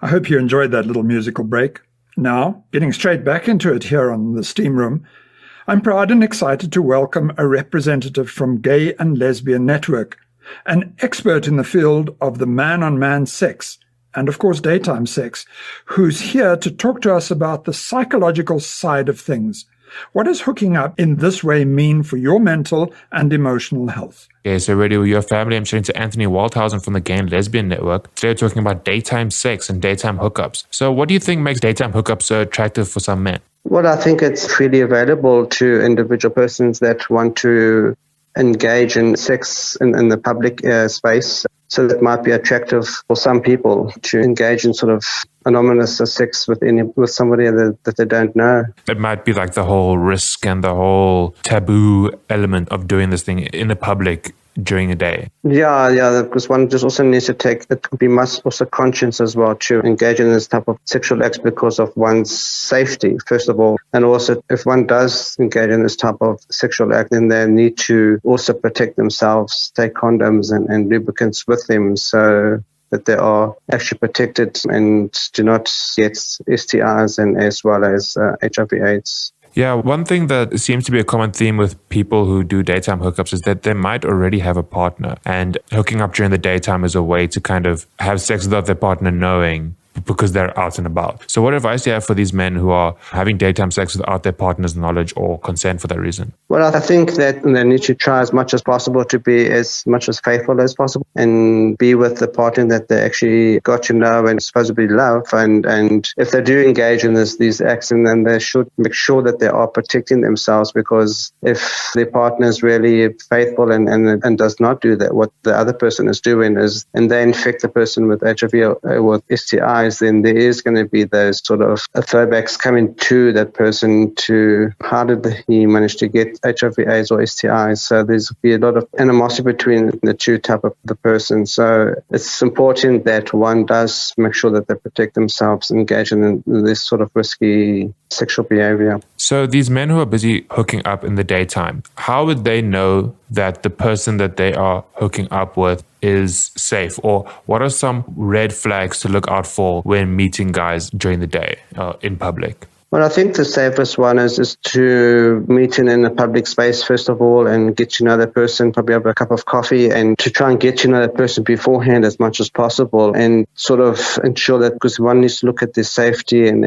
I hope you enjoyed that little musical break. Now, getting straight back into it here on the Steamroom, I'm proud and excited to welcome a representative from Gay and Lesbian Network, an expert in the field of the man-on-man sex, and of course daytime sex, who's here to talk to us about the psychological side of things. What does hooking up in this way mean for your mental and emotional health? GaySA Radio, your family. I'm chatting to Anthony Waldhausen from the Gay and Lesbian Network. Today we're talking about daytime sex and daytime hookups. So what do you think makes daytime hookups so attractive for some men? Well, I think it's freely available to individual persons that want to engage in sex in the public space. So that might be attractive for some people to engage in sort of anonymous sex with somebody that they don't know. It might be like the whole risk and the whole taboo element of doing this thing in the public during a day. Yeah, because one just also needs to be much also conscious as well to engage in this type of sexual acts because of one's safety, first of all. And also, if one does engage in this type of sexual act, then they need to also protect themselves, take condoms and lubricants with them so that they are actually protected and do not get STIs and as well as HIV/AIDS. Yeah, one thing that seems to be a common theme with people who do daytime hookups is that they might already have a partner, and hooking up during the daytime is a way to kind of have sex without their partner knowing because they're out and about. So what advice do you have for these men who are having daytime sex without their partner's knowledge or consent for that reason? Well, I think that they need to try as much as possible to be as much as faithful as possible and be with the partner that they actually got to know and supposedly love. And if they do engage in these acts, then they should make sure that they are protecting themselves, because if their partner is really faithful and does not do that, what the other person is doing is, and they infect the person with HIV or with STI, then there is going to be those sort of throwbacks coming to that person to how did he manage to get HIV/AIDS or STIs. So there's be a lot of animosity between the two type of the person. So it's important that one does make sure that they protect themselves, engage in this sort of risky sexual behavior. So these men who are busy hooking up in the daytime, how would they know that the person that they are hooking up with is safe? Or what are some red flags to look out for when meeting guys during the day in public? Well, I think the safest one is to meet in a public space, first of all, and get to know that person, probably have a cup of coffee, and to try and get to know that person beforehand as much as possible, and sort of ensure that, because one needs to look at their safety and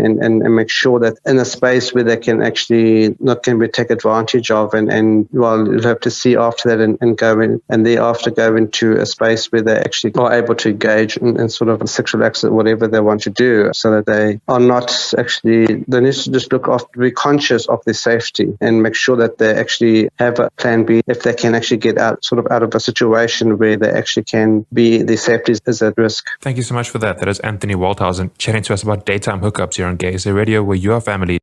make sure that in a space where they can actually not can be taken advantage of, and well, you'll have to see after that and go in, and thereafter go into a space where they actually are able to engage in sort of sexual acts or whatever they want to do, so that they are not actually, they need to just look after, be conscious of their safety and make sure that they actually have a plan B if they can actually get out of a situation where they actually can be, their safety is at risk. Thank you so much for that. That is Anthony Waldhausen chatting to us about daytime hookups here on GaySA Radio, where your family